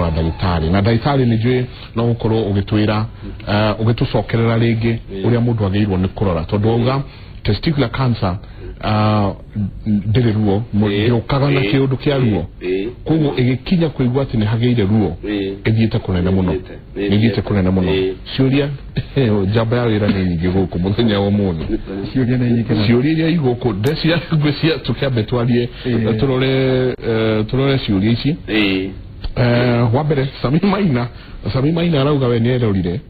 wa ndagitari na ndagitari ni jwe no gukoro ugitwira ugitucokerera ringi uria mundu ageirwo ni kurora tonduga testicular cancer ndire ruo mukaga na kiundu kia ruo koguo igikinya kuigwa ati ni hageire ruo ithiite kunene muno ciuria jamba ya wira ni nyingi guku muthenya wa mundu ciuria ni nyingi ciuria iguku decia ngwisia tukiambe twarie turore ciuria ici wabere Sami Maina arauga we nierorire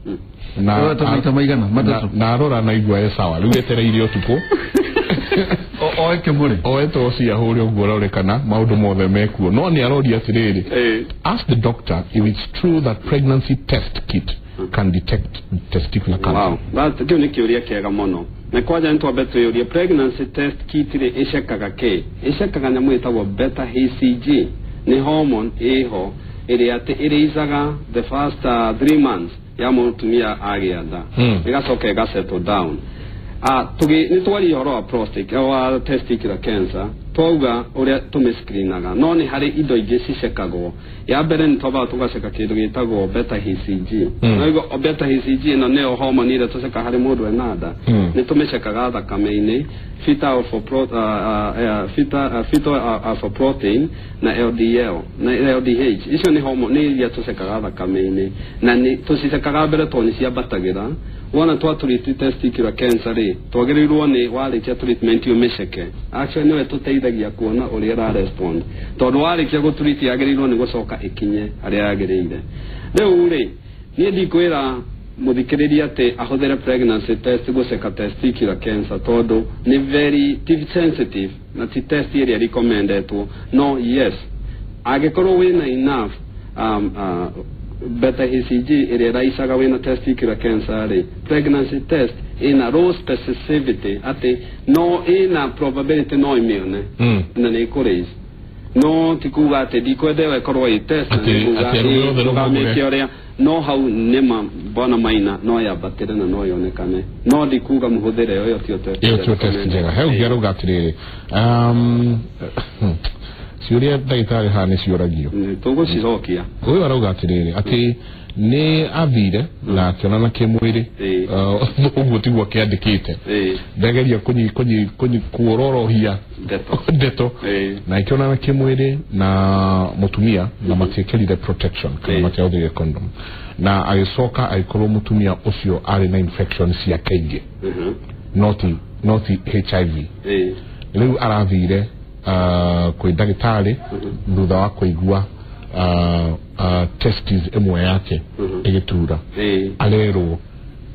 na maita maigana matatu na arora na igwa sawa riu etereire utuko oe Kimuri oeto cia huri uguo rorekana maundu mothe mekuo no ni arori atiriri ask the doctor if it's true that pregnancy test kit can detect testicular cancer. Wow, that ni kiuria kiega muno na kwaja ntu abeto yuria pregnancy test kit ri icekaga nyamu itagwo beta HCG ni hormone iho iriizaga the first 3 months ya mutumia agianda igacoka iga settle down ni twari horo wa prostate wa testicular cancer twauga uria tumiscreenaga no ni hari indo ingi cicekagwo ya mbere ni toba tugaceka kindu gitagwo beta HCG no beta HCG na neo hormone ire tuceka hari mundu enada ni tumicekaga thakame-ini fetal for protein na LDL na LDH icio ni hormone ni iria tucekaga thakame-ini na ni tucikaga mbere toni cia batagira wana twatuliti testicular cancer ri twagerirwo ni warikia treatment umiceke actually no tuteithagia kuona uria ra respond tondu warikia gutuliti yagerirwo ni gucoka ikinye aria yagereire riu ri ni ndikwira muthikiriria ati ahuthere pregnancy test guceka testicular cancer tondu ni very sensitive na ti test iria recommendetwo no yes agikorwo wina enough beta HCG iria raisaga wina testicular cancer ri pregnancy test ina low specificity ati no ina probability no immune na ni kuraise no tikuga ati dikwedewe korwo i test na ni no hau nema bona Maina no ya batire na no yonekane no dikuga muhuthere yo tio test njega heu ngiaruga atiriri ciuria ndagitari hani ciuragio tugucicokia uyu arauga atiriri ati ni athire na kionana kimwiri uguo tiguo kiandikite ndageria kunyi kuororohia ndeto na kionana kimwiri na mutumia na matiekirire protection kana matiathire condom na agicoka aikorwo mutumia ucio ari na infection cia kaingi not HIV riu arathire kwi ndagitari thutha wa kuigua testes emwe yake igitura alero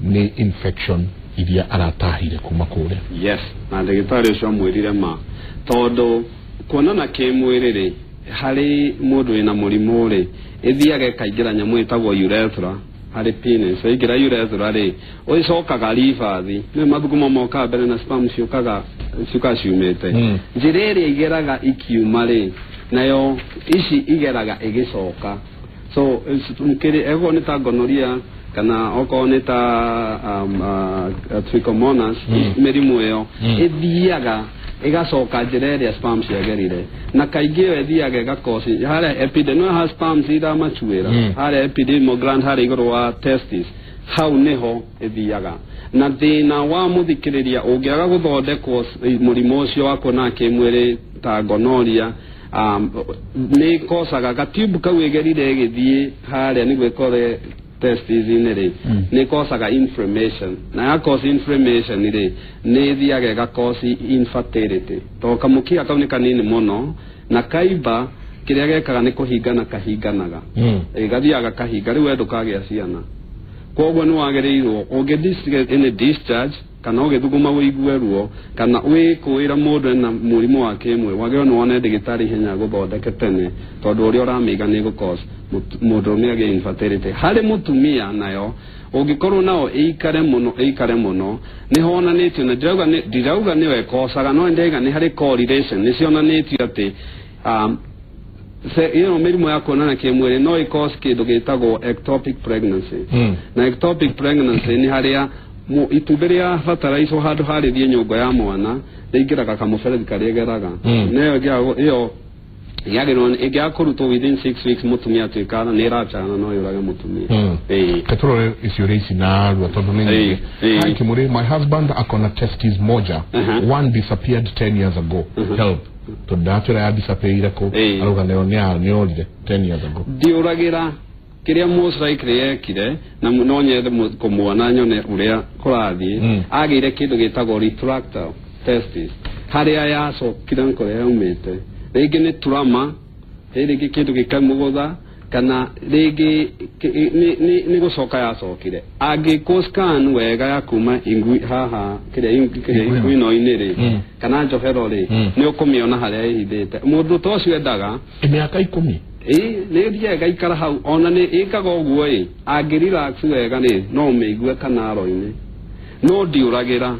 ni infection iria aratahire kuma kure yes na ndagitari ucio mwirire ma tondu kuonana kimwiriri hari mundu ina murimu ri ithiage kaingira nyamu itagwo urethra hari penis igira urethra ri uicokaga livathi ni mathugumo moka mbere na sperm ciumite njireri igeraga ikiuma ri nayo ici igeraga igicoka so mukiri ego ni ta gonorrhea kana oko ni ta trichomonas merimu yo ithiaga igacoka njireri ya sperm ciagerire na kaingi yo ithiaga igakosi hare epidermal has sperm ira machuira hare epidermal gland hare iguru wa testis hau niho ithiaga na thina wa muthikiriria ungiaga guthondekwo murimu ucio wako na kimwiri ta gonorrhea ni kosaga gatibu kau egerire githie haria ni gwekore testis inere ni kosaga inflammation na ya cause inflammation ire ni thiaga ga cause infertility to kamukia kau ni kanini muno na kaiba kiria gekaga ni kuhingana kahinganaga gathiaga kahinga riu endukagia ciana koguo ni wagereirwo ungi discharge kana ugithuguma wigue ruo kana wikuira mundu na murimu wa kimwe wagero no one ndagitari henya guthondeke tene tondu uri uramiga ni gucause mundu ni age infertility hari mutumia nayo ungikorwo nao ikare muno ni honanitio na dirauga ni wekosaga no ndega ni hari correlation ni cionanitio ati mirimu ya kuonana kimwiri no ikose kindu gitagwo ectopic pregnancy na ectopic pregnancy ni haria ituberia fertilizer handu harithie nyongo ya mwana ndingiraga kamuberethi karia geraga neyo iyo yagirwo igyakuruto within 6 weeks mutumia twikana nirachana no yuraga mutumia Petro isiore isinaru atondo nini hi Kimuri, my husband akona testes moja one disappeared 10 years ago help to datira ya disappear ko aruga leo ni 10 years ago diuragira kiria most likely ekire na no nyende kumuona nyone uria kurathie agire kindu gitagwo retractor testes haria yaso kiranko ya umete rege ni trauma rege kindu gikamugotha kana rege ni gucoka yacokire angiko scan wega ya kuma ingui haha kiria ingui no iniri kana njohero ri ni ukumiona haria ihithite mundu tocio endaga miaka 10 ni ndiega ikara hau ona ni ikaga uguo angirelax wega ni no meigue kana roine no diuragira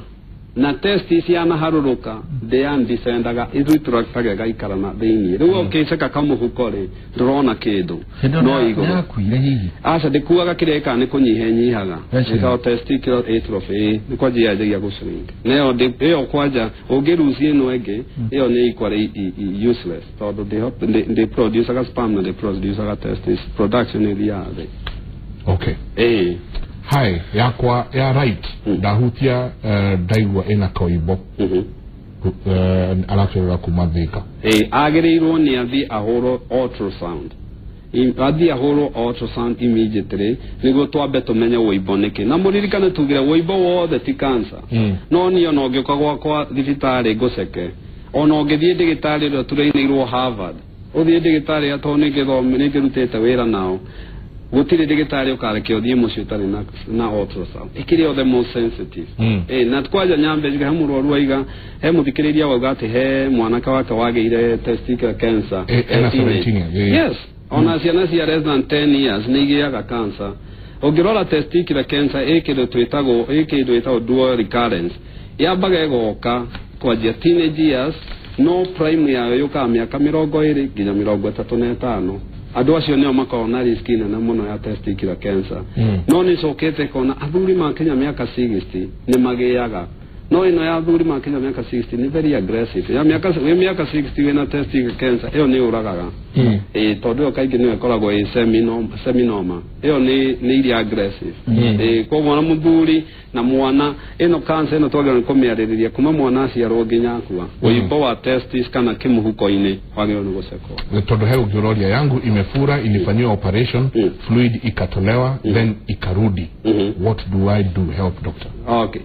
na testis yana haruruka de andisendaga ithuituraga gaikara na thiini riu okiceka kamuhuko ri ndurona kindu no igo yakuire hihi aca ndikuaga kireka ni kunyihenyihaga ika testicular atrophy ni kwa njia ya gushrink neo iyo kwaja ungirucie no enge iyo ni equally useless tondu they produce a sperm and they produce a testis production ili yathe okay Hi, yakwa ya right dahutia daigwa ina koibo alafu kumadhika agirirwo ni athi ahoro ultrasound athi ahoro ultrasound immediately nigo twambe tumenye woiboneke na muririkane tugire woibo wothe ti cancer no niyo no ngioka gwakwa thibitari ngoceke ona ungithie ndigitari ro tureiniirwo Harvard uthie ndigitari atone ngithome ngirutete wira nao gutire ndigitari ukareke uthie mucio tari na ultrasound ikiri othe most sensitive na twaja nyambe jiga hamurwaru aiga he muthikiriria wauga ati he mwanaka wake wageire testicular cancer yes ona ciana cia less than 10 years nigiaga cancer ungirora testicular cancer ikindo twitago dual recurrence yambaga igoka kwajia teenage years no prime yayo yuka miaka 20 nginya 35 andu acio nio makona risk na muno ya testicular cancer no ni cokete kona athuri ma Kenya miaka 60 ni magiaga no ino ya athuri ma Kenya miaka 60 ni very aggressive ya miaka 60 wina testicular cancer iyo ni uragaga tondu kaingi ni ekoragwo seminoma iyo ni iri aggressive kwa mwana muthuri na mwana ino cancer ino twagera kumiaririria kuma mwana aciarwo nginya akua uimbo wa testis kana kimuhuko-ini wagero ni guceko tondu he ugiroria yangu imefura ilifanywa operation fluid ikatolewa then ikarudi what do I do help doctor okay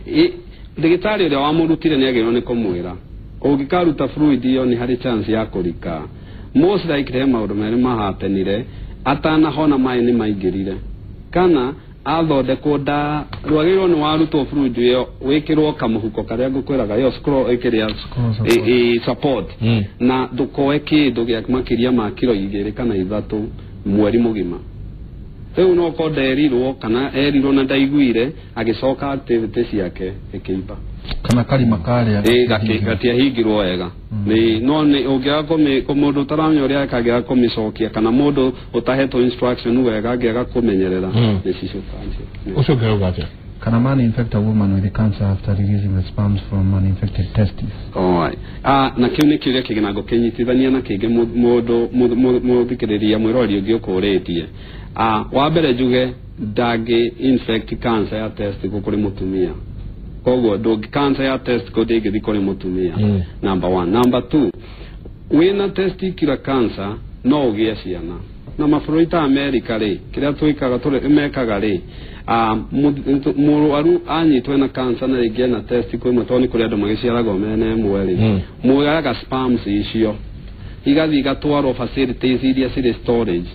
ndigitari uria wamurutire ni agirwo ni kumwira ungikaruta fluid iyo ni hari chance ya kurika most likely maundu meri mahapenire atana hona mai ni maingirire kana athondekwo nda rwagirwo ni warutwo fluid iyo wikirwo kamuhuko karia ngukwiraga yo scroll ikiria support na ndukoe kindu gia makiria ma kilo 2 kana 3 mweri mugima riu no ko nderirwo kana erirwo na ndaiguire agicoka activities yake ikiiba kana kalima karia gatia hingirwo wega ni no ni ungia komundu taramenya uria akagia komisokia kana mundu utahetwo instruction wega agiaga kumenyerera decision kanji ucio gaugatia Can a man infect a woman with the cancer after releasing the sperms from an infected testis? Alright. Na kiu ni kiuria kiginago kinyitithania na kingi mundu thikiriria mwirori ungi ukuretie. Wa mbere njuge ndagi infect cancer ya testicle kuri mutumia. Koguo ndungi cancer ya testicle ndingithi kuri mutumia. Number 1. Number 2. Wina testicular cancer no ugie ciana. Na mabũrũri ta America ri kiria twikaga mekaga ri mũrwaru anyitwe na cancer na rĩngĩ na testicle imwe tondũ nĩ kũrĩ andũ magĩciaraga mene ĩmwe rĩ muoyaga sperms icio igathiĩ igatwarwo facilities iria cirĩ storage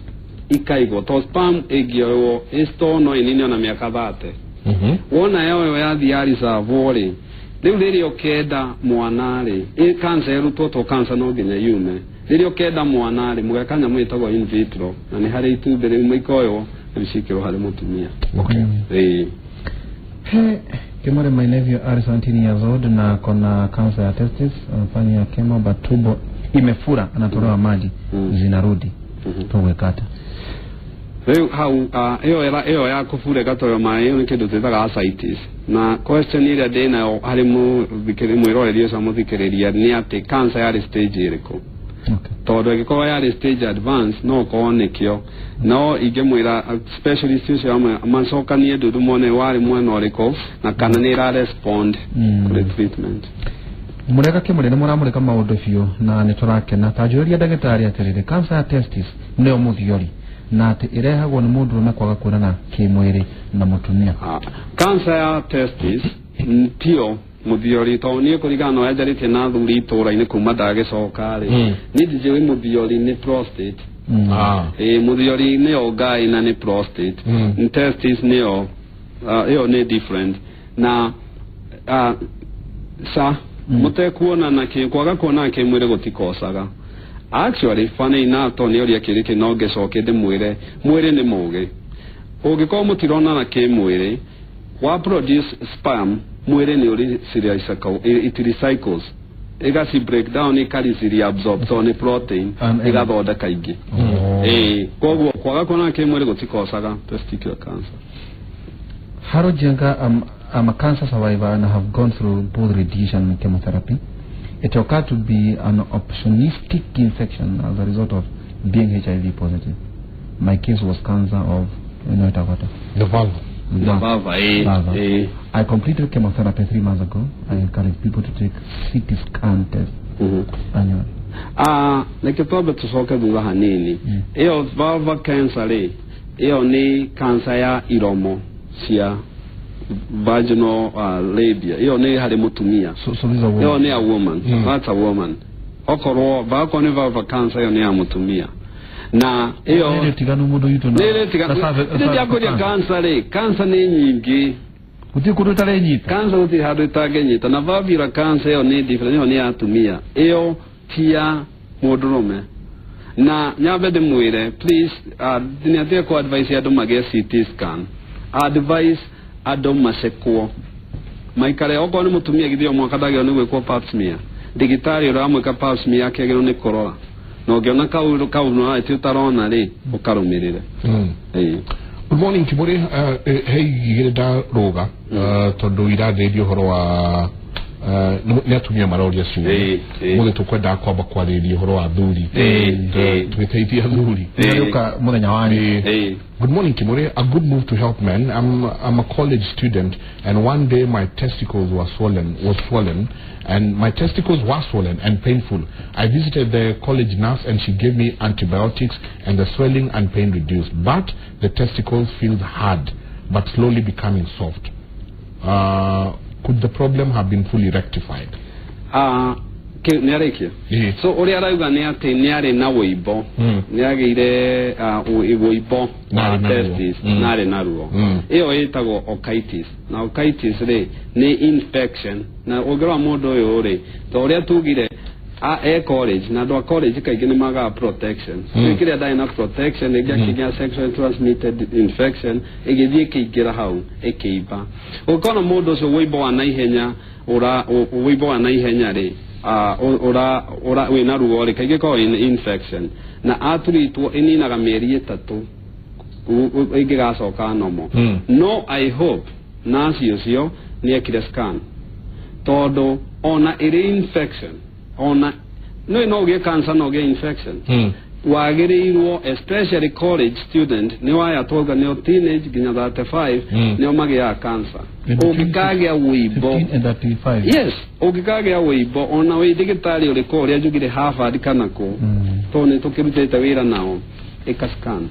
ikaigwo to sperm ĩngĩoywo ĩstore no inini ona mĩaka 30 wona yo yathiĩ reserve rĩ rĩu rĩrĩa ũkenda mwana rĩ cancer ĩrutwo to cancer no nginya yume rĩrĩa ũkenda mwana rĩ mũgeka nyamũ ĩtagwo in vitro na nĩ harĩ itumbĩ rĩu mũikoyo rĩcikĩrwo harĩ mũtumia. Kimuri, my nephew are 17 years old na kona cancer ya testis, anafanya chemo but tumbo imefura, anatolewa maji zinarudi tuwekata. Rĩu hau ĩyo ya kũbura ĩgatolewa maĩ nĩ kĩndũ twĩtaga ascites na question ĩrĩa ndĩnayo harĩ mwĩroreria ũcio mũthikĩrĩria nĩ atĩ cancer yarĩ stage ĩrĩkũ. todo iko ya stage advance no ko nekio no igemwira specialist yo amasoka ni edu mone wari mwana oriko na kana ni ra respond to the treatment mureka Kimuri ne muramureka maundu biu na niturake na tajuria dagitari atirire cancer ya testis ne omuthiori na ati irehagwo ni mundu na kwaga kurana kimwiri na mutumia cancer ya testis ntio muthiori to ni kurigana no yajarite na thuri tura ini kuma dagicoka ri ni dije muthiori ni prostate muthiori ni ogai na ni prostate testis ni yo ni different na sa mute kuona na ke kwaga kuona ke mwire gutikosaga actually funny na to ni ori akirike no gecoke de mwire ni muge ugiko mutirona na ke mwire wa produce sperm mwire ni ori serious it recycles egasi breakdown ikali siri absorb so ni protein igaboda kaigi kogo kwaga kuona ke mwire gutikosaga testicular cancer haro jenga I'm a cancer survivor and I have gone through both radiation and chemotherapy. It occurred to be an opportunistic infection as a result of being HIV positive. My case was cancer of the vulva. I completed chemotherapy 3 months ago. I encourage people to take CT scan test annually. Nekitobe tusoke dura hanini. Iyo vulva cancer iyo ni cancer ya iromo sia vaginal labia iyo ne hali mutumia iyo ne a woman that's a woman okoro ba ko ne vulva cancer iyo ne a mutumia na iyo nile tiganu mudo yuto na nile tiganu nile ya cancer ne nyingi utikuruta le nyita cancer uti hadu tagenyita na vulva cancer iyo ne different iyo ne atumia iyo tia modrome na nyabede muire please dinate ko advice ya do mage CT scan advice adom masekuo maikare oko ni mutumia gidio mwaka dagyo ni wekwo pap smear digitari ra mweka pap smear kegero ni korora no giona ka no ati utarona ri ukarumirire Good morning Kimuri hey gireda roga todo ira radio horo wa netumia maroria su mwe tukwenda kwamba kwa radio horo wa thuri tumetaitia thuri yuka muthenya wani. Good morning Kimuri, a good move to help men. I'm a college student and one day my testicles was swollen and my testicles were swollen and painful. I visited the college nurse and she gave me antibiotics and the swelling and pain reduced, but the testicles feel hard but slowly becoming soft. Could the problem have been fully rectified? So ori arauga ni ati ni ari na woibo ni agire woibo na testis na ari na ruo iyo itago otitis na otitis re ni infection na ogera modo yore to ori atugire college na do college kaigene maga protection ikire dai na protection egia sexually transmitted infection egedie kigira hau ekeiba ukona modo so woibo anaihenya woibo anaihenya re ora we na ruo re kaige ko infection na aturi to inina ga meri 3 igiga soka nomo no I hope na sio ni ekire scan todo ona infection ona no ge cancer no ge infection wagirirwo especially college student ni waya toga ni teenage ginya 35 ni omage ya cancer ogikage wibo yes ogikage wibo ona we digitali ole ko ria jugire Harvard kanako to ne tukirutete wira nao ekascan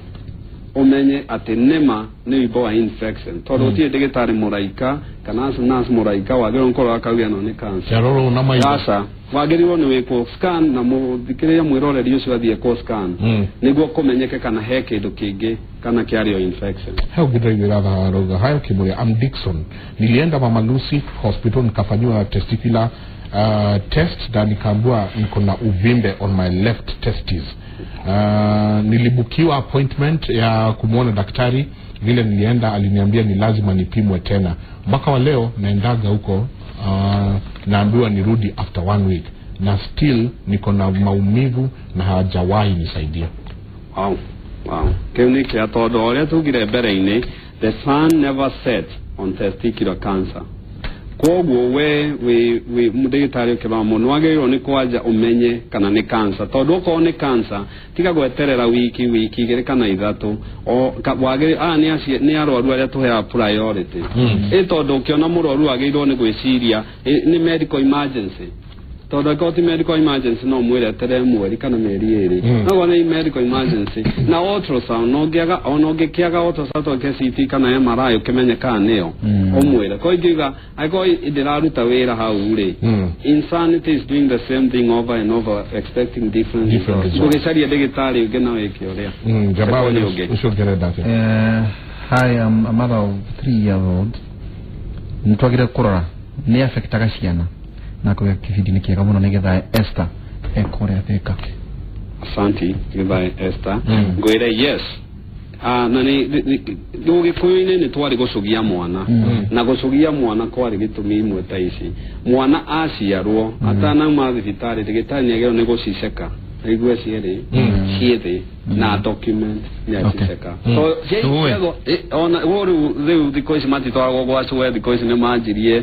omenye atenema ni wibo wa infection to tie digitali muraika kana nas muraika wagero nkoro akawia no ni cancer yaroro na mai sasa wageriwo ni weko scan na mo dikire mwirore rio swa die ko scan niguo kumenyeke kana heke ndo kingi kana kiario infection. How good are you rather hayo Kimuri? I'm Dixon. Nilienda Mama Lucy hospital nikafanywa testicular test na nikaambiwa niko na uvimbe on my left testis. Nilibukiwa appointment ya kumuona daktari. Vile nilienda aliniambia ni lazima nipimwe tena. Mpaka wa leo naendaga huko naambiwa nirudi after 1 week na still niko na maumivu na hajawahi nisaidia. Wow. Kuni kia todo ole tugire bereni the sun never set on testicular cancer. koguo we mudagitari ukirwa mundu wagirwo ni kwaja umenye kana ni cancer tondu ko ni cancer tiga gweterera wiki igiri kana ithatu o wagiri ni arwaru aria tuhea priority tondu ukiona murwaru agirwo ni gwiciria ni medical emergency tondu ko ti medical emergency no mwire tere mweri kana meri eri no ni medical emergency na ultrasound no gikiaga ultrasound to CT kana MRI ukimenya kana niyo omwire ko igiga aiko idiraruta wira hau ri insanity is doing the same thing over and over expecting different so gicaria digitari ugena wiki uria jamaa ni ushogere date I am a mother of 3 years old ntwagira kurora ni affectaga ciana na kwa kifidi nikiega muno nigetha Esther ekore atheka asanti nigetha Esther ngoire yes na ni ndugi kuine ni twari gucugia mwana na gucugia mwana kwari gitumi imwe ta ici mwana aciarwo atana mathibitari digitari ni agero ni guciceka igwe ciere na document ni aciceka so ona woru theu dikoisi matitwara gwacu dikoisi ni manjirie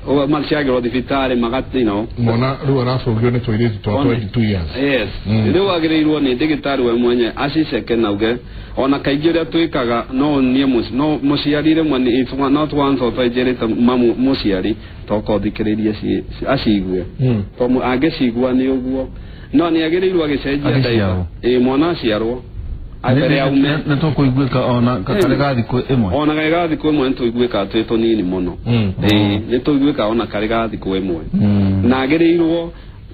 o maciagero thibitari magatino mona ruo racugio ni twaire 22 years yes ndio agirirwo ni digitari we mwenye aciceke nauge ona kaingĩ ũrĩa twĩkaga no niĩ no mũciarire mwani itwa not once or twice jereta mamu mũciari toko thikĩrĩrie acigue tomu angĩcigua nĩ ũguo no nĩ agĩrĩirwo agĩcenjia ndaiva mwana aciarwo abere aume na toko iguĩka ona karega thikũ ĩmwe ona karega thikũ ĩmwe nĩtũiguĩka twĩ tũnini mũno nĩtũiguĩka ona karega thikũ ĩmwe na agĩrĩirwo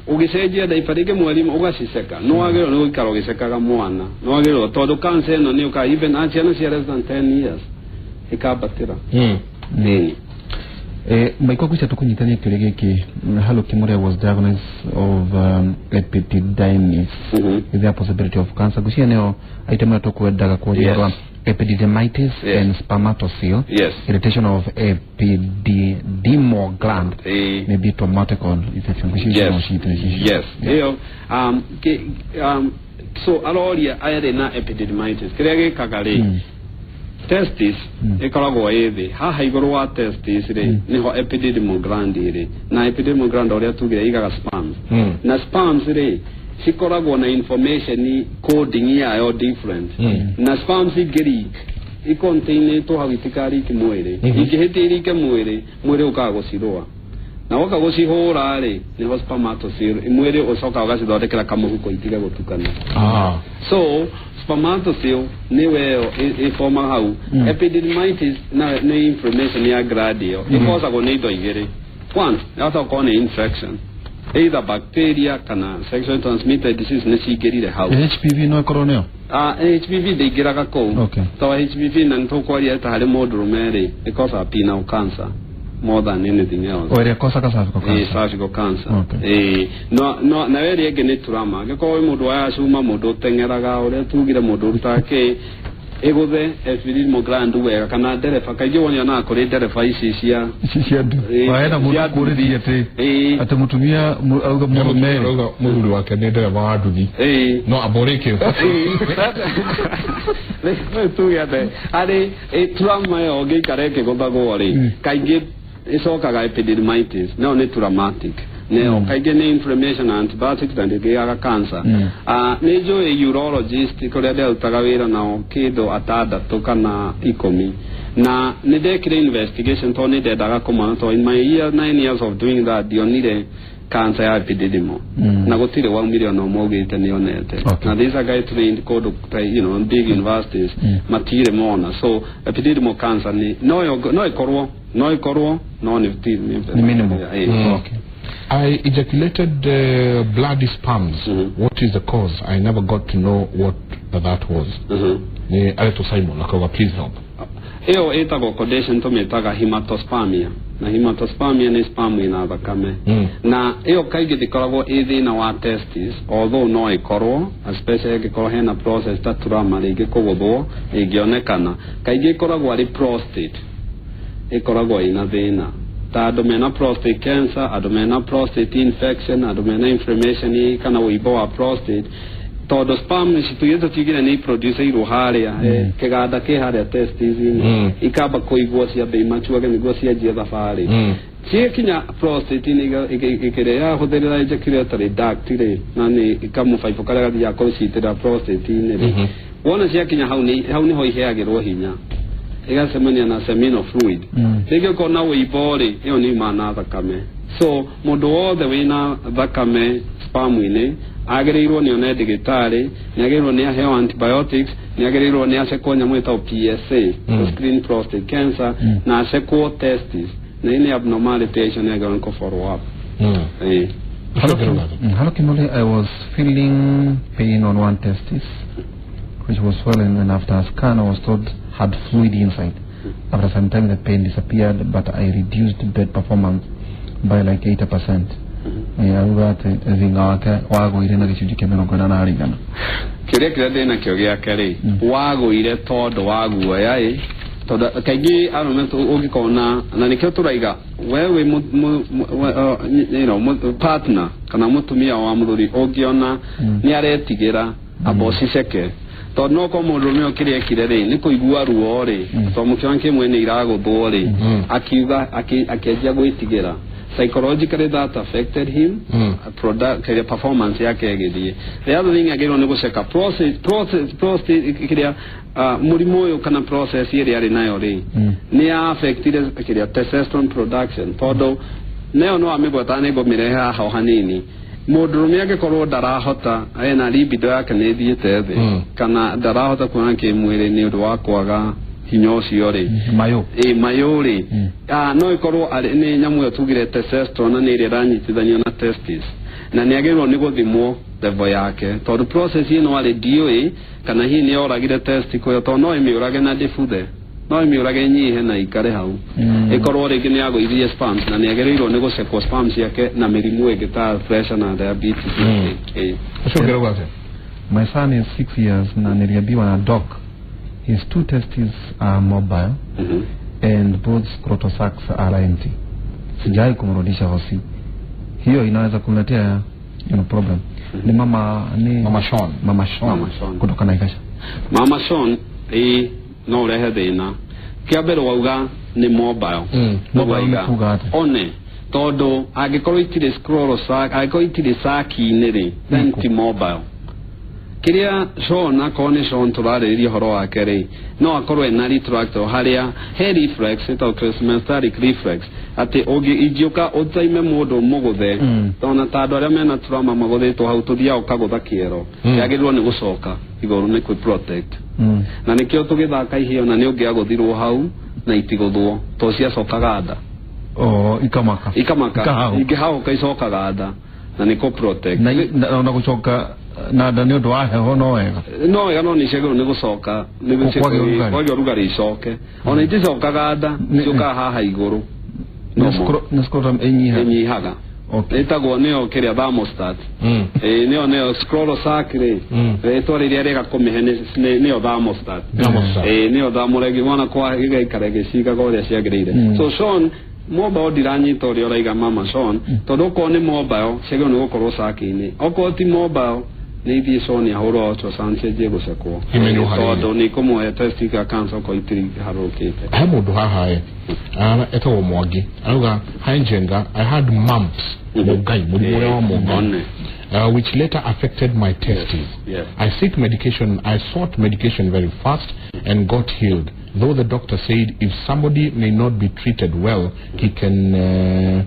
ugicenjia ndaiva rĩngĩ mwarimu ugaciceka no wagĩrĩirwo nĩ gũikara ũgĩcekaga mwana no wagĩrĩirwo tondũ cancer ĩno nĩ ũka even ciana cia less than 10 years ĩkambatĩra nini maiko kucha tukunyitania kĩũria gĩkĩ Hello Kimuri was diagnosed of epididymis is there a possibility of cancer gucia nĩyo aitemera tũkwendaga kuoria epididymitis and spermatocele irritation of epididymal gland maybe traumatic or infection yes so aloria ayarena epididymitis kĩrĩa gĩkaga rĩ testis ikoragwo ithi haha iguru wa testis ri niho epididymal gland ri na epididymal gland oria tugire igaga sperms na sperms ri cikoragwo na information coding yayo different na sperms igiri contain to hagitikari kimwere ikihitiri kimwere mwere ukagocirwa na waka gocihura ri niho spermatocele mwere ucoka ugacithondekera kamuhuko itiga gutukana so spermatocele niwe ifoma hau epididymitis na ni inflammation ya gradio ikosa go nido igere one hata ko ni infection either bacteria kana sexually transmitted disease ne sigirire hau HPV no koroneo HPV de igiraga ko so HPV na ntokwaria ta hali modrumere ikosa penile cancer more than anything else. Or kosa ka cervical cancer. Cervical cancer. No na weri egene turama. Geko mundu aya cuma mundu tengeraga ore tugire mundu rutake egothe epididymal gland wega kana nderefa kaingĩ wona na kũrĩ nderefa ici cia waenda mũndũ kũrĩthia atĩ mũtumia auga mũrũri wake nĩ ndereba wa nduthi no aboreke tuge atĩ arĩ trauma yo ngĩikara ĩkĩgũthagwo rĩ kaingĩ ĩcokaga epididymitis no nĩ traumatic neo kaingĩ nĩ inflammation antibiotic na ndĩgĩaga cancer nĩ njũĩ urologist kũrĩa ndĩrutaga wĩra nao kĩndũ 6 kana 10 na nĩ ndekire investigation tondũ nĩ ndendaga kũmona tondũ in my 9 years of doing that ndionire cancer ya epididymal na gũtirĩ waumire ona ũmwe nĩonete na these are guys trained kũndũ big universities matirĩ mona so epididymal cancer no ikorwo no nĩ minimal okay. I ejaculated bloody sperms. What is the cause? I never got to know what that was. Alito Simon, please help. Eo etago condition to metaga hematospermia. Na hematospermia ni sperm ina thakame. Na eo kaigi dikoragwo ithina wa testis, although no ikorwo, especially gikorwo hena process ta turama rigi kuguthwo igionekana. Kaigi ikoragwo ari prostate. Ikoragwo ina thina. Andũ mena prostate cancer, andũ mena prostate infection, andũ mena inflammation kana ũimbo wa prostate tondũ sperm citugĩte tigire nĩ produce irwo harĩa kĩganda kĩ harĩa testis ikamba kũigwo ciambe imachuage nĩguo cianjie thabarĩ kinya prostate ni ikere ya hoderera ejaculatory duct ri na ni kamu faipo kara ya ko sitira prostate ni ri wona kinya hauni ho iheagirwo hinya igasemania na seminal fluid rĩngĩ kona wĩibori ĩyo nĩ mana thakame so mũndũ wothe wĩna thakame sperm-inĩ agĩrĩirwo nĩ one ndagĩtarĩ nĩ agĩrĩirwo nĩ aheo antibiotics nĩ agĩrĩirwo nĩ acekwo nyamũ ĩtagwo PSA screen prostate cancer na acekwo testis na ĩnĩ abnormality icio nĩ agĩrĩirwo nĩ follow up. Hello Kimuri, I was feeling pain on one testis which was swollen, and after a scan I was told had fluid inside. After some time the pain disappeared, but I reduced bed performance by like 80%. Wagũire na gĩcunjĩ kĩa 80 kĩrĩa ndĩna kĩo gĩake rĩ wagũire tondũ wa guoya tondũ kaingĩ arume ũngĩkona na nĩkĩo tũraiga wewe partner kana mũtumia wa mũthuri ũngĩona nĩ aretigĩra abociceke tondũ no ko mũndũrũme ũkĩrĩa kire rĩ nĩ kũigua ruo rĩ tondũ mũkĩona kĩmwe nĩ iragũthwo rĩ akiuga akĩanjia gwĩtigĩra psychologically that affected him performance yake githie the other thing agero ni gũceka process kiria mũrimũ ũyũ kana process ĩrĩa arĩ nayo rĩ ni affected kiria testosterone production tondũ nayo no amĩgweta nĩ ngũmĩrehe haha hanini mũndũrũme angĩkorwo ndarahota ena libido yake nĩ thiĩte thĩ kana ndarahota kuona kĩmwĩrĩ nĩ ũndũ wa kwaga hinya ũcio rĩ mayo rĩ no ikorwo nĩ nyamũ ĩyo tugire testosterone nĩ ĩrĩa ĩranyitithanio na testis na nĩ agĩrĩirwo nĩ gũthimwo level yake tondũ process ĩno arĩ DOA kana hihi nĩ oragire testicle tondũ no ĩmĩũrage na ndĩbuthe no ĩmĩũrage nyihe na ikare hau ĩkorwo rĩngĩ nĩ yagũithie sperms na nĩ agĩrĩirwo nĩ gũcekwo sperms yake na mĩrimũ ĩngĩ ta pressure na diabetes. My son is 6 years na niliambiwa na doc his 2 testes are mobile and both scrotal sacs are empty. Sijai kumrudisha hosi. Hiyo inaweza kumletea problem. Ni mama Sean kutoka Naivasha. Mama Sean no rehe thina. Kiambere wauga ni mobile. One todo agĩkorwo itirĩ scrotal sac agĩkorwo itirĩ sac-inĩ rĩ then ti mobile. Kiria Sean akone Sean turarĩrĩria horo wake rĩ no akorwo ena retractor haria he reflex ĩtagwo crismestaric reflex atĩ ũngĩingĩũka ũtaime mũndũ mũgũthe tona ta andũ arĩa mena trauma magũthĩtwo hau tũthiaga ũkagũtha kĩero yagĩrĩirwo nĩ gũcoka igũrũ nĩ kwĩ protect na nĩkĩo tũgĩthaka iheo na nĩ ũngĩagũthirwo hau na itigũthwo to ciacokaga nda ikamaka ingĩhaũka icokaga nda na nĩko protect na gũcoka na nda nĩ ũndũ wa heho no wega no nĩ ciagĩrĩirwo nĩ gũcoka kwagĩa ũrugarĩ icoke ona iticokaga nda ciũkaga haha igũrũ na scrotum ĩnyihaga ĩtagwo nĩyo kĩrĩa thermostat nĩyo scrotal sac rĩ rĩtwa rĩrĩa rĩega kũmĩhe nĩyo thermostat nĩyo thermoregi wona kwa gĩgaikara gĩcigaga ũrĩa ciagĩrĩire so Sean mobile ndiranyita ũrĩa ũraiga mama Sean tondũ okorwo nĩ mobile ciagĩrĩirwo nĩ gũkorwo sac-inĩ okorwo ti mobile nĩ ithiĩ Sean ahũrwo ultrasound cianjie gũcekwo tondũ nĩ kũmũhe testicle cancer okorwo itirĩ harũkĩte. He mũndũ haha etagwo Mwangi arauga hi Njenga, I had mumps mũngai mũrimũ ũrĩa wa mũngai which later affected my testes. I sought medication very fast and got healed, though the doctor said if somebody may not be treated well he can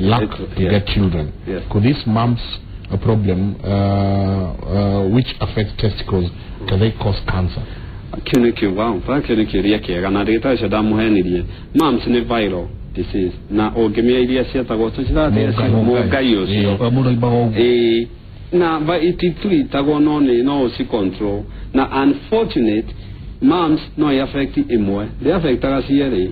lack to get children. Could this mumps a problem which affects testicles, can they cause cancer? Mumps ni viral disease na ũngĩmĩa iria ciatagwo mũngai ũcio na ititwitagwo no ũci control na unfortunate mumps no affect imwe they affectaga cierĩ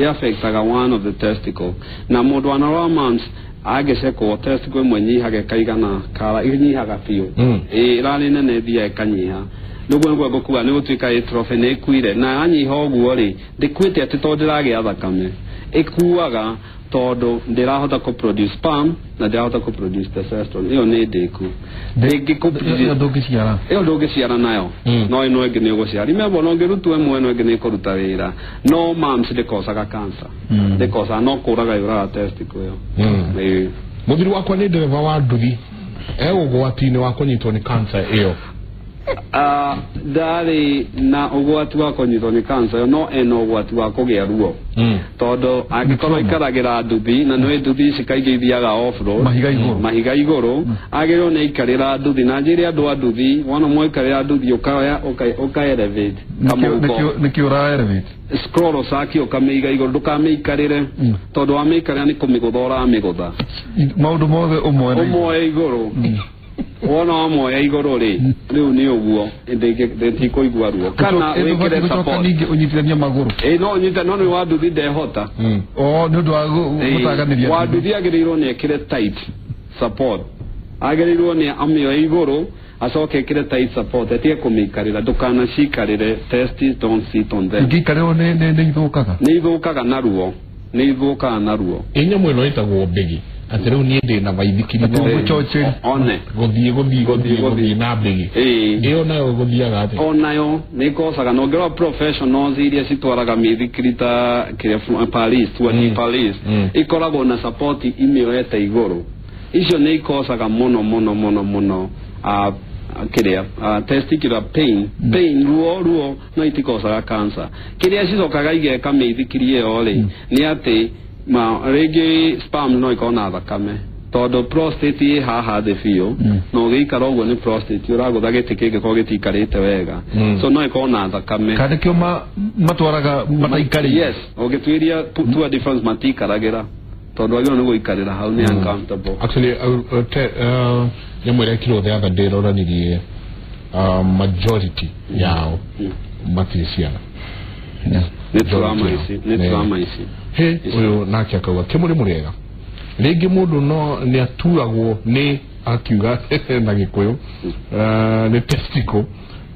affectaga one of the testicle na mũndũ anarwa mumps agĩcekwo testicle imwe nyihage kaigana kara inyihaga biũ rarĩ nene thia ikanyiha nĩguo ngũkuga nĩ gũtuĩka atrophy nĩ ĩkuire na anyiha ũguo rĩ ndĩkuĩte atĩ tondũ ndĩragĩa thakame ĩkuaga todo ndirahota ku produce sperm na ndirahota ku produce testosterone iyo ni ndiku ndingi ku iyo ndogiciara nayo no ino ege ni guciara remember no ngirutu emwe no ege ni kuruta wira no mams de kosaga cancer de kosa no kuraga yura testicle yo muthiri wakwa ni ndereva wa nduthi ugwati-inĩ wa kũnyitwo nĩ cancer ĩyo ndarĩ na ũgwati wa kũnyitwo nĩ cancer no ena ũgwati wa kũgĩa ruo tondũ angĩkorwo ikaragĩra nduthi na nĩ nduthi ici kaingĩ ithiaga off-road mahiga igũrũ agĩrĩirwo nĩ aikarĩra nduthi na njĩrĩ andũ a nduthi wona mwaikarĩra nduthi ũka-elevate nĩkĩ ũra-elevate scroll saki ũkamĩiga igũrũ ndũkamĩikarĩre tondũ wamĩikarĩra nĩ kũmĩgũtha ũramĩgũtha maũndũ mothe ũmoe igũrũ wona wamoya igũrũ rĩ rĩu nĩ ũguo ndĩtikũigua ruo kana wĩkĩre support ningĩ ũnyitithania magũrũ no ũnyita no nĩ wa nduthi ndehota nĩ ũndũ wa gũtaganĩria wa nduthi agĩrĩirwo nĩ ekĩre tight support agĩrĩirwo nĩ amĩoe igũrũ acoke ekĩre tight support atige kũmĩikarĩra ndũkanacikarĩre testes don't sit on them ingĩikarĩrwo nĩ ithũkaga nĩ ithũkaga na ruo nyamũ ĩno ĩtagwo mbĩgi atĩ rĩu niĩ ndĩ na baithikiri gũthiĩ na mbĩgi ĩyo nayo gũthiaga atĩ onayo nĩ ĩkocaga na ũngĩrora professionals iria citwaraga mĩithikiri ta Paris ikoragwo na support imĩoete igũrũ icio nĩ ikocaga mũno testicular pain ruo no itikocaga cancer kiria cicokaga igeka mĩithikiri ĩyo rĩ nĩ atĩ rĩngĩ sperm no ikorwo na thakame tondũ prostate ĩ haha thĩ biũ na ũgĩikara ũguo nĩ prostate ũragũtha gĩtĩ kĩngĩkorwo gĩtikarĩte wega so no ikorwo na thakame kana kĩo matwaraga mataikarĩte yes ũgĩtuĩria two difference matikaragĩra tondũ agĩrwo nĩ gũikarĩra hau nĩ uncomfortable actually nyamũ ĩrĩa kiro the other day roranirie majority yao matirĩ ciana nĩ trauma ici uyu nake akauga Kimuri mũrĩega rĩngĩ mũndũ no nĩ aturagwo nĩ akiuga na Gĩkũyũ nĩ testicle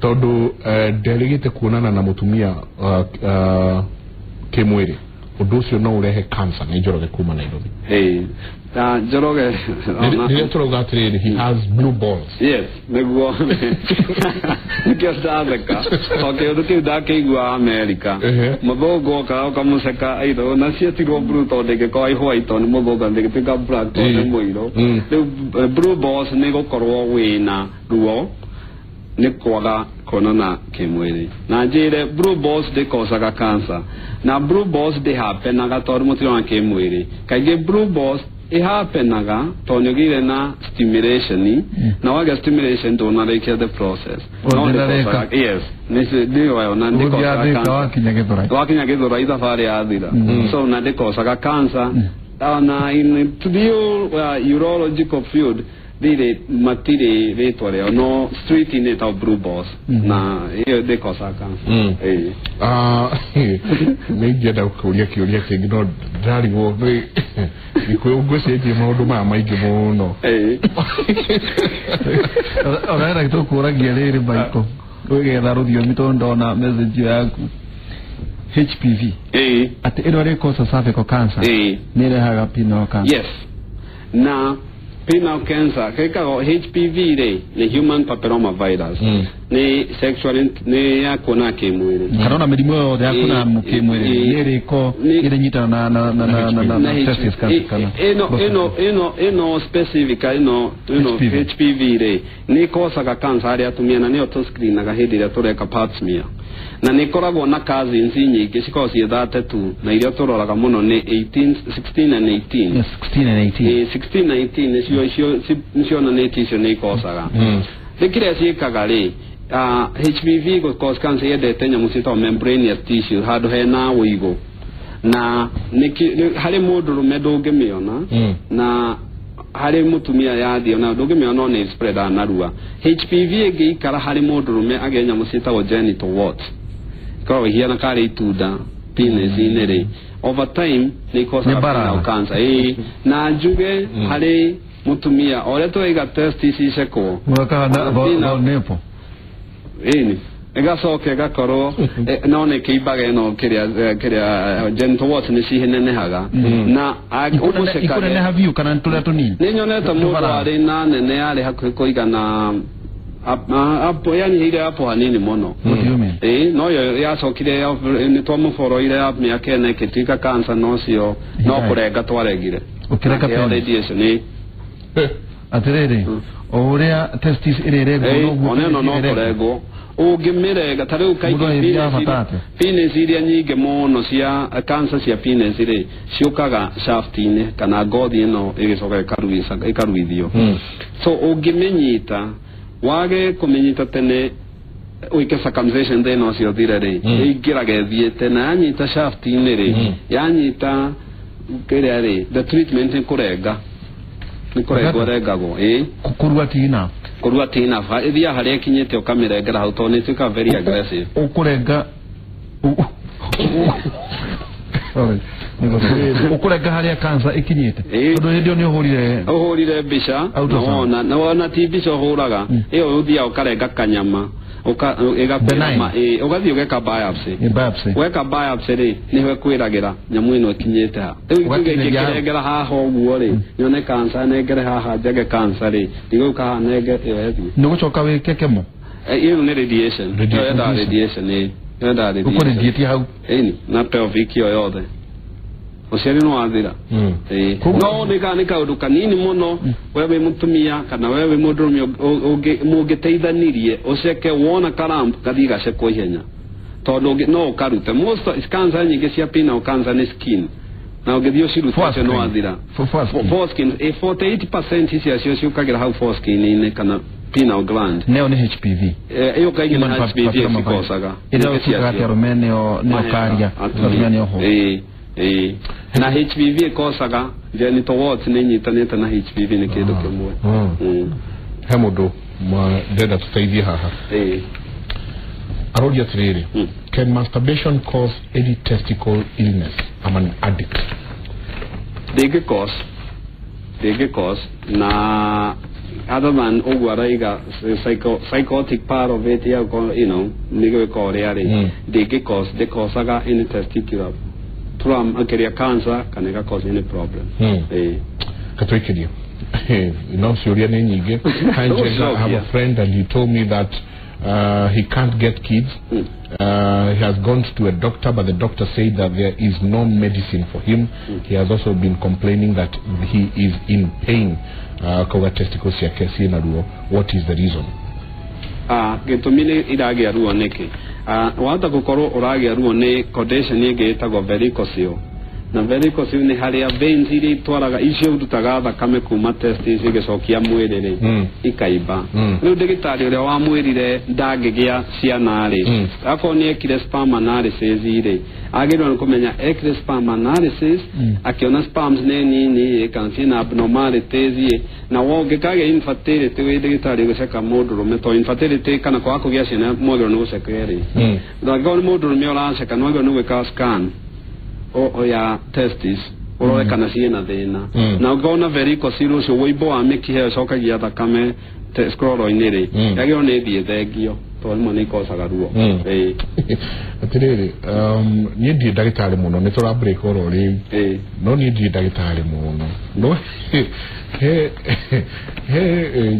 tondũ nderĩgĩte kuonana na mũtumia kĩmwĩrĩ ũndũ ũcio no ũrehe cancer nĩ Njoroge kuma Nairobi Njoroge nĩrĩa tũrauga atĩrĩrĩ he has blue balls yes nĩguo nĩkĩo ndatheka ũndũ kĩu ndakĩigua America mũthũngũ oka ũkamũceka aitho na ciatirwo blue tondũ ĩngĩkorwo ĩ white nĩ mũthũngũ ndĩgĩtuĩka black tondũ nĩ mũirũ rĩu blue balls nĩ gũkorwo wĩna ruo nĩ kwaga kuonana kĩmwĩrĩ na njĩre blue balls ndĩkocaga cancer na blue balls ndĩhapenaga tondũ mũtirona kĩmwĩrĩ kaingĩ blue balls ihapenaga tondũ gĩre na stimulation na waga stimulation ndũnarĩkia the process yes nĩyo na ndĩkocaga wakinya gĩthũra ithabarĩ yathira so na ndĩkocaga cancer na in the urological field dire matire rĩtwa no street in it of blue balls na hiyo ndĩkocaga cancer nĩngĩenda kũria kĩũria kĩngĩ no ndarigwo Gĩkũyũ ngwĩciria maũndũ maya maingĩ mũno ũrenda tũkũragia rĩrĩ Michael ũgetha rũthiomi tondũ ndona message yaku HPV atĩ ĩno rĩ cause cervical cancer nĩ ĩrehaga penile cancer yes na penile cancer kaikago HPV rĩ nĩ human papilloma virus nĩ sexual nĩ ya kuona kĩmwĩrĩ kana mĩrimũ yothe ya kuona kĩmwĩrĩ nĩ rĩko ĩrĩnyitana na testis cancer kana ĩno specific ĩno HPV rĩ nĩ ĩkocaga cancer arĩa atumia na nĩyo tũscreenaga hĩndĩ ĩrĩa tũreka pap smear na nĩ ĩkoragwo na cousins nyingĩ cikoragwo ciĩ 32 na iria tũroraga mũno nĩ 16 and 18 yes 16 and 18 16 na 18 nĩcionanĩtie icio nĩ ĩkocaga kĩrĩa ciĩkaga rĩ HPV gũcause cancer yendete nyamũ ciĩtagwo membranous tissue handũ hena wũigũ na harĩ mũndũrũme ndũngĩmĩona na harĩ mũtumia yathio na ndũngĩmĩona nĩ spread narua HPV ĩngĩikara harĩ mũndũrũme agĩa nyamũ ciĩtagwo genital wart korwo hiana karĩ itunda penis-inĩ rĩ over time nĩ ikocaga cancer na njuge harĩ mũtumia o ũrĩa twaiga testis icekwo mwaka na nepo ini igacoke gakoro none kibaga ino kiria gentle watch ni cihene haga na umuceka ikure ne haviu kana ntula tunini ninyoneta mundu ari na nene ari hakuhi kuigana apo yani hile hapo hanini mono no yo yacokire ni twamuforoire miaka ene kitika cancer no cio no kurenga twaregire ukireka radiation atirere oria testis irerego no kurego ugimirega tariu kaigi penis iria nyingi muno cia cancer cia penis ri ciukaga shaftine kana gothi ino igicoka ikaruithio so ugimenyita wage kumenyita tene uike circumcision thina cio thire ri igirage thiete na yanyita shaftine ri yanyita kiria ri the treatment nikurenga regagwo kurua tina fa ithia haria kinyete ukamirengera hau toni tuka very aggressive ukurenga ukurenga haria cancer ikinyete tondu hindio ni uhurire mbica na tibisha uhuraga iyo uthia ukarenga kanyama igakwirama ugathii ugeka biopsy weka biopsy ri niwe kwiragira nyamu ino ikinyete ha ikirengera haha uguo ri nyone cancer negere haha jage cancer ri iguka ha nege ethi nugucoka wikekemo iyo ni radiation uko radiate hau na pelvic yothe uciari no wathira no ni kaundu kanini muno wewe mutumia kana wewe mundurume mungiteithanirie uceke wona karamp kathi gacekwo ihenya tondu no ukarute most cancer nyingi cia penile cancer ni skin na ungithio cirutite no wathira foreskin 48% cia ciukagira hau foreskin kana penile gland neo ni HPV iyo kaigi na HPV sikosaga ilo cikati arume neo karia neo ho na HPV kosaga genital warts ni nyitanite na HPV ni kindu kimwe he mundu ndenda tuteithie haha arodia tiriri can masturbation cause any testicle illness? I'm an addict. They cause na other than ogwaraiga psychotic part of it, you know, nigo koreari they cause aga any testicular from a cancer can cause any problem. Katwikidio. You know, I have a friend and he told me that he can't get kids. He has gone to a doctor, but the doctor said that there is no medicine for him. He has also been complaining that he is in pain. What is the reason? Getumile iragia ruo niki. Wata gukoro uragia ruo ni condition ige itago varicocele. Na varicocele ni haria veins iri twaraga icio dutaga thakame kuma testis igicokia mwirire ikaiba. Riu ndagitari uria wa mwirire ndagigia ciana ri. Ako ni ekire sperm analysis iri. Agirwa ni kumenya ekire sperm analysis akiona sperms nini kansina abnormalities na woge kage infertility we ndagitari guceka mundurume to infertility kana kwa kugia ciana mwagiro ni guceka ri. Ndaga ni mundurume uraceka nwagiro ni gwika scan o ya testis urore kana ciena thina na ugona varicocele ucio wibo wa mikihe cokagia thakame scroll-ini ri yagiro ni thie thengio to mo ni kosaga ruo atiriri ni ndi ndagitari muno ni tura break oro ri no ni ndi ndagitari muno no he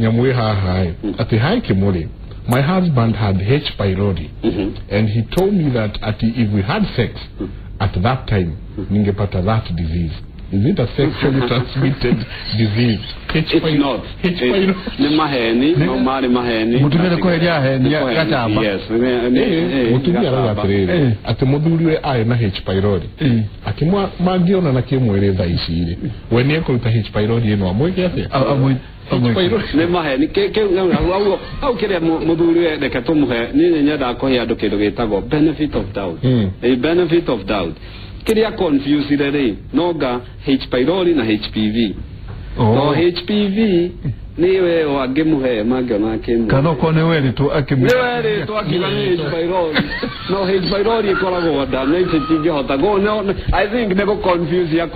nyamwe haha ati hai Kimuri. My husband had H. pylori and he told me that if we had sex at that time ningepata that disease. Is it a sexually transmitted disease? It's not. H. pylori ni maheni no mari maheni mutumire ko ya heni gatamba yes mutumire ara gatiriri ati muthuriwe ai na H. pylori ati magiona na kimwere tha icire we ni ekuruta H. pylori ino amweke atia ne maheni ke au kire muthuriwe reke tumuhe ni nyenda ko ya ndukindo gitagwo benefit of doubt a benefit of doubt kiria confuse rere noga H. pylori na HPV no HPV niwe wangimuhe magiona kimu kana ko ne weri to akimuhe weri to akigani H. pylori no H. pylori ikoragwo da na itingi hota go no I think they go confuse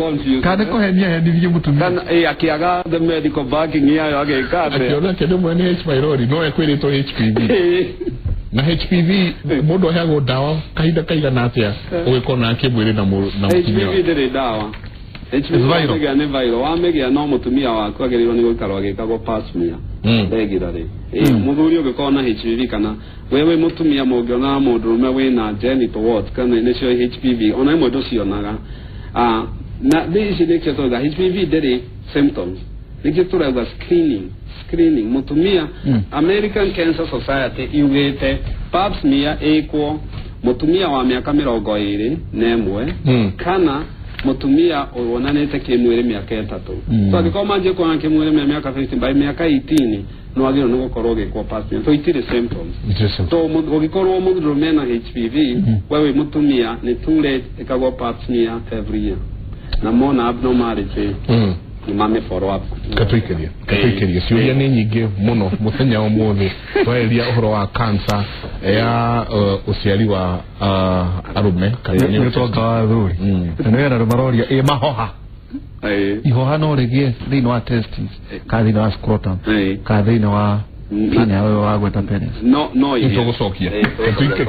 kana ko henia hedi mutumia kana akiaga the medical backing ya agekate akiona kede mwene H. pylori no ekwiri to HPV na HPV mundu aheagwo dawa kahinda kaigana atia ugikona akimwiri na mutumia HPV ndiri dawa HPV ni viral wamegia no mutumia waku agirirwo ni guikarwo agikagwo pap smear regularly muthuri ugikona HPV kana wewe mutumia mungiona mundurume wina genital wart kana nicio HPV ona imwe nducionaga na these ni kito ga HPV ndiri symptoms nikiturauga screening mutumia American Cancer Society yugite pap smear ekwo mutumia wa miaka 21 kana mutumia wonanete kimwiri miaka 3 so angiko manje kwa kimwiri miaka 15 by miaka 18 no agiro no gukorwo gikwo pap smear so itire symptoms so ugikorwo mundurume na HPV wewe mutumia ni too late ikagwo pap smear every year na mona abnormality mame follow up katuikeria ciuria ni nyingi muno muthenya umuthi tweria uhoro wa cancer ya uciari wa arume kana ni utonga wa thuri no era maroria mahoha ihoha no rigie thini wa testes ka thini wa scrotum ka thini wa kana wewe wagweta penis no ito gucokia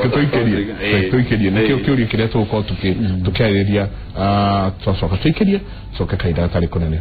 katuikeria nikio kiuria kiria tuko tukiariria twacoka tuikerie soka kaida tari kunene